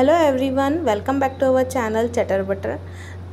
Hello everyone, welcome back to our channel chatter butter.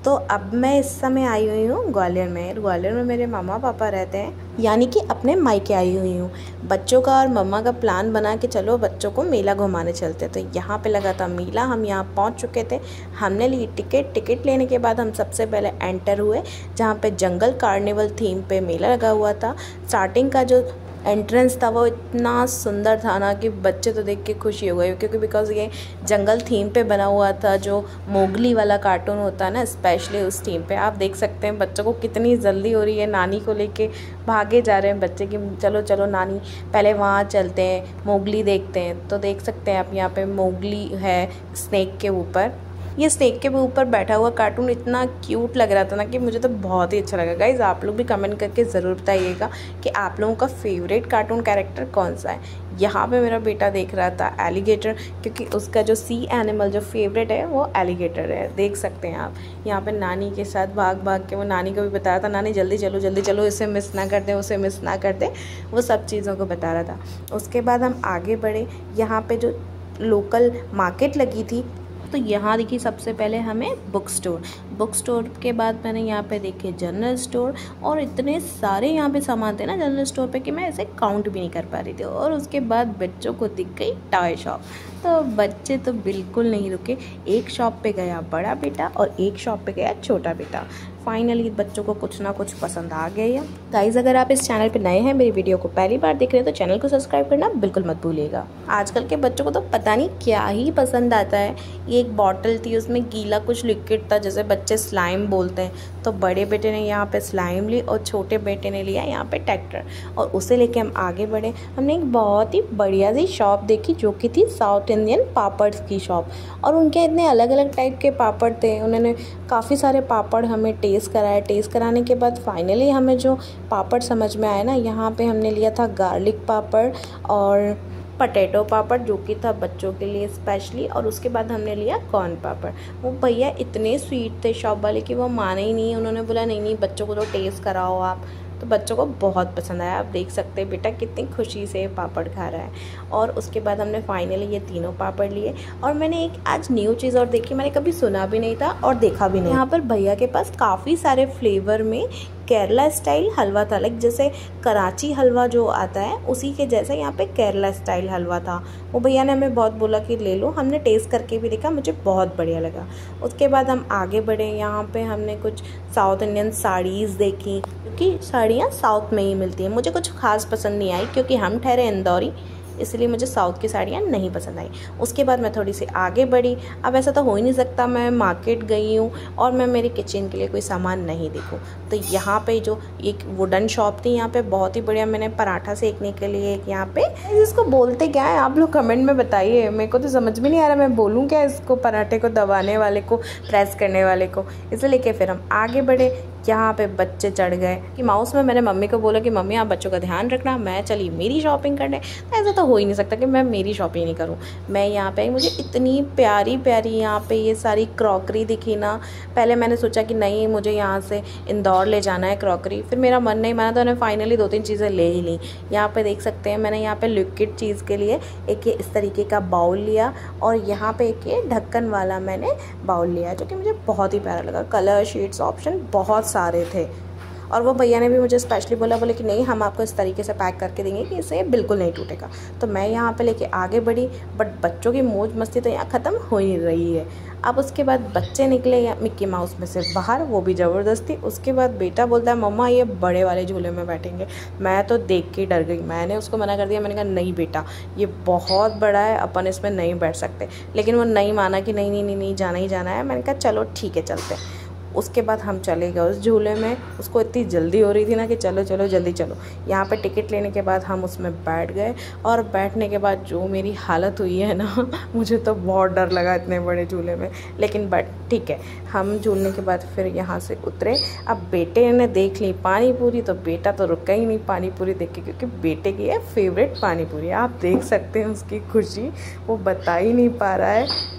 तो अब मैं इस समय आई हुई हूँ ग्वालियर में। ग्वालियर में मेरे मामा पापा रहते हैं, यानी कि अपने मायके आई हुई हूँ। बच्चों का और मम्मा का प्लान बना कि चलो बच्चों को मेला घुमाने चलते। तो यहाँ पे लगा था मेला, हम यहाँ पहुँच चुके थे। हमने ली टिकट लेने के बाद हम सबसे पहले एंटर हुए जहाँ पे जंगल कार्निवल थीम पे मेला लगा हुआ था। स्टार्टिंग का जो एंट्रेंस था वो इतना सुंदर था ना कि बच्चे तो देख के खुशी हो गए, क्योंकि बिकॉज ये जंगल थीम पे बना हुआ था। जो मोगली वाला कार्टून होता है ना, स्पेशली उस थीम पे आप देख सकते हैं बच्चों को कितनी जल्दी हो रही है। नानी को लेके भागे जा रहे हैं बच्चे कि चलो चलो नानी, पहले वहाँ चलते हैं, मोगली देखते हैं। तो देख सकते हैं आप यहाँ पे मोगली है स्नेक के ऊपर। ये स्नेक के ऊपर बैठा हुआ कार्टून इतना क्यूट लग रहा था ना कि मुझे तो बहुत ही अच्छा लगा। गाइज आप लोग भी कमेंट करके ज़रूर बताइएगा कि आप लोगों का फेवरेट कार्टून कैरेक्टर कौन सा है। यहाँ पे मेरा बेटा देख रहा था एलिगेटर, क्योंकि उसका जो सी एनिमल जो फेवरेट है वो एलिगेटर है। देख सकते हैं आप यहाँ पे नानी के साथ भाग भाग के वो नानी को भी बता रहा था, नानी जल्दी चलो जल्दी चलो, इसे मिस ना कर दें, उसे मिस ना कर दें, वो सब चीज़ों को बता रहा था। उसके बाद हम आगे बढ़े, यहाँ पे जो लोकल मार्केट लगी थी तो यहाँ देखिए सबसे पहले हमें बुक स्टोर के बाद मैंने यहाँ पे देखे जनरल स्टोर, और इतने सारे यहाँ पे सामान थे ना जनरल स्टोर पे कि मैं ऐसे काउंट भी नहीं कर पा रही थी। और उसके बाद बच्चों को दिख गई टॉय शॉप, तो बच्चे तो बिल्कुल नहीं रुके। एक शॉप पे गया बड़ा बेटा और एक शॉप पे गया छोटा बेटा। फाइनली बच्चों को कुछ ना कुछ पसंद आ गया। गाइस अगर आप इस चैनल पे नए हैं, मेरी वीडियो को पहली बार देख रहे हैं, तो चैनल को सब्सक्राइब करना बिल्कुल मत भूलिएगा। आजकल के बच्चों को तो पता नहीं क्या ही पसंद आता है। एक बॉटल थी, उसमें गीला कुछ लिक्विड था जैसे बच्चे स्लाइम बोलते हैं। तो बड़े बेटे ने यहाँ पे स्लाइम ली और छोटे बेटे ने लिया यहाँ पे ट्रैक्टर, और उसे लेके हम आगे बढ़े। हमने एक बहुत ही बढ़िया सी शॉप देखी जो कि थी साउथ इंडियन पापड़ की शॉप, और उनके इतने अलग अलग टाइप के पापड़ थे। उन्होंने काफ़ी सारे पापड़ हमें टेस्ट कराया। टेस्ट कराने के बाद फाइनली हमें जो पापड़ समझ में आया ना, यहाँ पे हमने लिया था गार्लिक पापड़ और पटेटो पापड़ जो कि था बच्चों के लिए स्पेशली, और उसके बाद हमने लिया कॉर्न पापड़। वो भैया इतने स्वीट थे शॉप वाले कि वो माने ही नहीं। उन्होंने बोला नहीं नहीं बच्चों को तो टेस्ट कराओ आप। तो बच्चों को बहुत पसंद आया। आप देख सकते हैं बेटा कितनी खुशी से पापड़ खा रहा है। और उसके बाद हमने फाइनली ये तीनों पापड़ लिए। और मैंने एक आज न्यू चीज़ और देखी, मैंने कभी सुना भी नहीं था और देखा भी नहीं। यहाँ पर भैया के पास काफ़ी सारे फ्लेवर में केरला स्टाइल हलवा था, लाइक जैसे कराची हलवा जो आता है उसी के जैसा यहाँ पे केरला स्टाइल हलवा था। वो भैया ने हमें बहुत बोला कि ले लो, हमने टेस्ट करके भी देखा, मुझे बहुत बढ़िया लगा। उसके बाद हम आगे बढ़े, यहाँ पे हमने कुछ साउथ इंडियन साड़ीज़ देखी, क्योंकि साड़ियाँ साउथ में ही मिलती हैं। मुझे कुछ खास पसंद नहीं आई क्योंकि हम ठहरे इंदौरी, इसलिए मुझे साउथ की साड़ियाँ नहीं पसंद आई। उसके बाद मैं थोड़ी सी आगे बढ़ी। अब ऐसा तो हो ही नहीं सकता मैं मार्केट गई हूँ और मैं मेरे किचन के लिए कोई सामान नहीं देखूँ। तो यहाँ पे जो एक वुडन शॉप थी, यहाँ पे बहुत ही बढ़िया मैंने पराठा सेकने के लिए एक यहाँ पे, इसको बोलते क्या है आप लोग कमेंट में बताइए, मेरे को तो समझ में नहीं आ रहा मैं बोलूँ क्या इसको, पराठे को दबाने वाले को, प्रेस करने वाले को। इसे लेके फिर हम आगे बढ़े। यहाँ पे बच्चे चढ़ गए कि माउस में। मैंने मम्मी को बोला कि मम्मी आप बच्चों का ध्यान रखना, मैं चली मेरी शॉपिंग करने। तो ऐसा तो हो ही नहीं सकता कि मैं मेरी शॉपिंग नहीं करूँ। मैं यहाँ पे, मुझे इतनी प्यारी प्यारी यहाँ पे ये सारी क्रॉकरी दिखी ना। पहले मैंने सोचा कि नहीं मुझे यहाँ से इंदौर ले जाना है क्रॉकरी, फिर मेरा मन नहीं माना तो मैंने फाइनली 2-3 चीज़ें ले ही ली। यहाँ पे देख सकते हैं मैंने यहाँ पे लिक्विड चीज़ के लिए एक ये इस तरीके का बाउल लिया, और यहाँ पे एक ये ढक्कन वाला मैंने बाउल लिया जो कि मुझे बहुत ही प्यारा लगा। कलर शेड्स ऑप्शन बहुत सारे थे, और वो भैया ने भी मुझे स्पेशली बोले कि नहीं हम आपको इस तरीके से पैक करके देंगे कि इससे बिल्कुल नहीं टूटेगा। तो मैं यहाँ पे लेके आगे बढ़ी, बट बच्चों की मौज मस्ती तो यहाँ ख़त्म हो ही रही है। अब उसके बाद बच्चे निकले या मिक्की माउस में से बाहर, वो भी ज़बरदस्ती। उसके बाद बेटा बोलता है मम्मा ये बड़े वाले झूले में बैठेंगे। मैं तो देख के डर गई, मैंने उसको मना कर दिया। मैंने कहा नहीं बेटा ये बहुत बड़ा है, अपन इसमें नहीं बैठ सकते। लेकिन वो नहीं माना कि नहीं नहीं नहीं नहीं जाना ही जाना है। मैंने कहा चलो ठीक है चलते हैं। उसके बाद हम चले गए उस झूले में। उसको इतनी जल्दी हो रही थी ना कि चलो चलो जल्दी चलो। यहाँ पे टिकट लेने के बाद हम उसमें बैठ गए, और बैठने के बाद जो मेरी हालत हुई है ना मुझे तो बहुत डर लगा इतने बड़े झूले में। लेकिन बट ठीक है, हम झूलने के बाद फिर यहाँ से उतरे। अब बेटे ने देख ली पानी पूरी, तो बेटा तो रुका ही नहीं पानी पूरी देख के, क्योंकि बेटे की है फेवरेट पानी पूरी। आप देख सकते हैं उसकी खुशी, वो बता ही नहीं पा रहा है।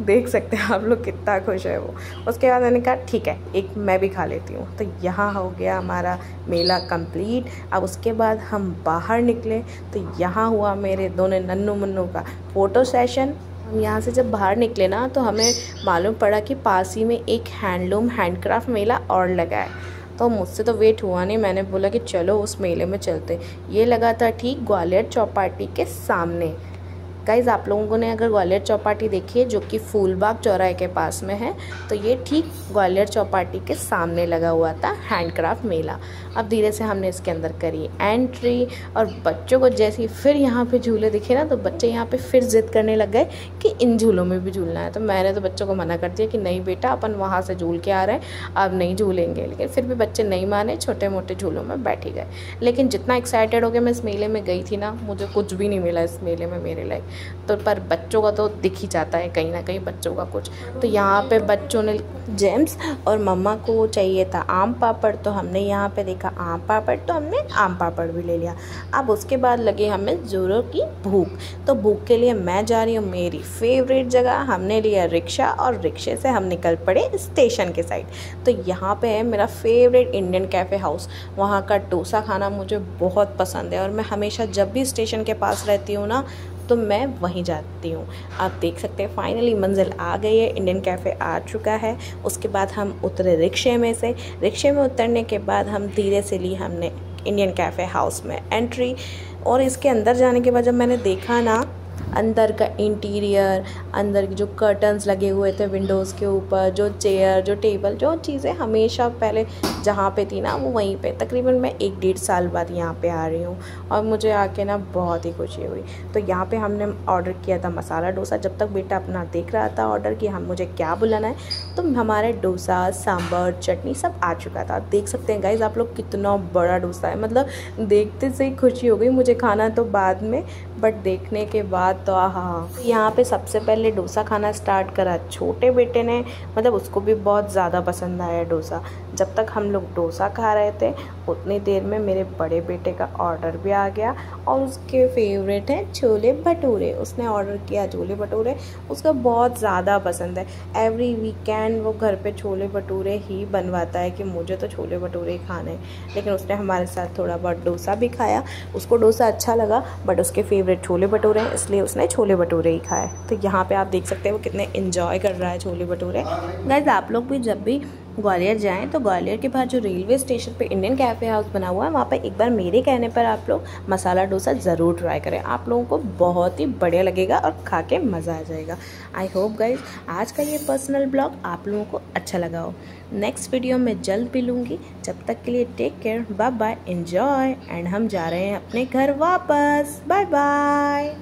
देख सकते हैं आप लोग कितना खुश है वो। उसके बाद मैंने कहा ठीक है एक मैं भी खा लेती हूँ। तो यहाँ हो गया हमारा मेला कंप्लीट। अब उसके बाद हम बाहर निकले तो यहाँ हुआ मेरे दोनों नन्नू मुन्नू का फ़ोटो सेशन। हम यहाँ से जब बाहर निकले ना तो हमें मालूम पड़ा कि पास ही में एक हैंडलूम हैंडक्राफ्ट मेला और लगा है। तो मुझसे तो वेट हुआ नहीं, मैंने बोला कि चलो उस मेले में चलते। ये लगा था ठीक ग्वालियर चौपाटी के सामने। गाइज़ आप लोगों ने अगर ग्वालियर चौपाटी देखी है जो कि फूलबाग चौराहे के पास में है, तो ये ठीक ग्वालियर चौपाटी के सामने लगा हुआ था हैंडक्राफ्ट मेला। अब धीरे से हमने इसके अंदर करी एंट्री, और बच्चों को जैसे फिर यहाँ पे झूले दिखे ना तो बच्चे यहाँ पे फिर ज़िद करने लग गए कि इन झूलों में भी झूलना है। तो मैंने तो बच्चों को मना कर दिया कि नहीं बेटा, अपन वहाँ से झूल के आ रहे हैं, अब नहीं झूलेंगे। लेकिन फिर भी बच्चे नहीं माने, छोटे मोटे झूलों में बैठ ही गए। लेकिन जितना एक्साइटेड हो के मैं इस मेले में गई थी ना, मुझे कुछ भी नहीं मिला इस मेले में मेरे लायक। तो पर बच्चों का तो दिख ही जाता है कहीं ना कहीं बच्चों का कुछ। तो यहाँ पे बच्चों ने जेम्स, और मम्मा को चाहिए था आम पापड़, तो हमने यहाँ पे देखा आम पापड़, तो हमने आम पापड़ भी ले लिया। अब उसके बाद लगे हमें ज़ोरों की भूख। तो भूख के लिए मैं जा रही हूँ मेरी फेवरेट जगह। हमने लिया रिक्शा और रिक्शे से हम निकल पड़े स्टेशन के साइड। तो यहाँ पे है मेरा फेवरेट इंडियन कैफ़े हाउस। वहाँ का डोसा खाना मुझे बहुत पसंद है और मैं हमेशा जब भी स्टेशन के पास रहती हूँ ना तो मैं वहीं जाती हूँ। आप देख सकते हैं फाइनली मंजिल आ गई है, इंडियन कैफ़े आ चुका है। उसके बाद हम उतरे रिक्शे में से। रिक्शे में उतरने के बाद हम धीरे से ली हमने इंडियन कैफ़े हाउस में एंट्री। और इसके अंदर जाने के बाद जब मैंने देखा ना अंदर का इंटीरियर, अंदर की जो कर्टन्स लगे हुए थे विंडोज़ के ऊपर, जो चेयर, जो टेबल, जो चीज़ें हमेशा पहले जहाँ पे थी ना वो वहीं पे। तकरीबन मैं 1-1.5 साल बाद यहाँ पे आ रही हूँ और मुझे आके ना बहुत ही खुशी हुई। तो यहाँ पे हमने ऑर्डर किया था मसाला डोसा। जब तक बेटा अपना देख रहा था ऑर्डर कि हम मुझे क्या बुलाना है, तो हमारे डोसा, सांभर, चटनी सब आ चुका था। देख सकते हैं गाइज़ आप लोग कितना बड़ा डोसा है। मतलब देखते से ही खुशी हो गई। मुझे खाना तो बाद में, बट देखने के बाद तो हाँ। यहाँ पे सबसे पहले डोसा खाना स्टार्ट करा छोटे बेटे ने। मतलब उसको भी बहुत ज़्यादा पसंद आया डोसा। जब तक हम लोग डोसा खा रहे थे उतनी देर में मेरे बड़े बेटे का ऑर्डर भी आ गया और उसके फेवरेट हैं छोले भटूरे। उसने ऑर्डर किया छोले भटूरे, उसका बहुत ज़्यादा पसंद है। एवरी वीकेंड वो घर पे छोले भटूरे ही बनवाता है कि मुझे तो छोले भटूरे ही खाने हैं। लेकिन उसने हमारे साथ थोड़ा बहुत डोसा भी खाया। उसको डोसा अच्छा लगा बट उसके फेवरेट छोले भटूरे हैं, इसलिए उसने छोले भटूरे ही खाए। तो यहाँ पे आप देख सकते हैं वो कितने एंजॉय कर रहा है छोले भटूरे। गाइस आप लोग भी जब भी ग्वालियर जाएं तो ग्वालियर के बाहर जो रेलवे स्टेशन पे इंडियन कैफ़े हाउस बना हुआ है वहाँ पे एक बार मेरे कहने पर आप लोग मसाला डोसा ज़रूर ट्राई करें। आप लोगों को बहुत ही बढ़िया लगेगा और खा के मज़ा आ जाएगा। आई होप गाइज आज का ये पर्सनल ब्लॉग आप लोगों को अच्छा लगा हो। नेक्स्ट वीडियो में जल्द मिलूँगी। जब तक के लिए take care, bye bye, enjoy. And हम जा रहे हैं अपने घर वापस। Bye bye.